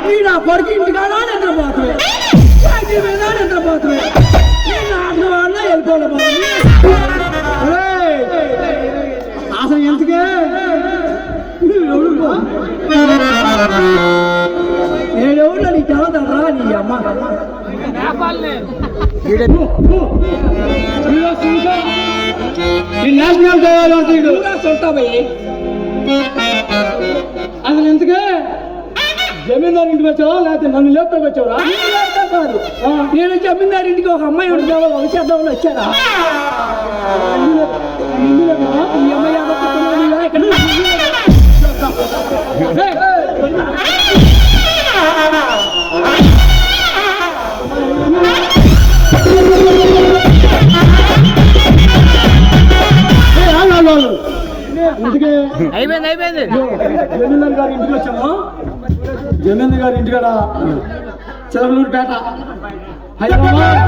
నీ నా కొడుకు ఇంటికాడా నిద్రపోతుంది నిద్రపోతుంది నాకు వాళ్ళ వెళ్ళిపోలే అసలు ఎందుకే నేనెవరు నీ తెలదరా నీ అమ్మ నేషనల్ ఉంటాయి అసలు ఎందుకే జమీందారు ఇంటికి వచ్చావా లేకపోతే నన్ను లేపుకి వచ్చావా కాదు నేను జమీందారు ఇంటికి ఒక అమ్మాయి ఉంటావా వంశేద్దామని వచ్చారా ఈ అమ్మాయి అయిపోయింది జమీందారు గారి ఇంటికి వచ్చాము జమీందారు గారి ఇంటికాడ చిలకలూరుపేట హైదరాబాద్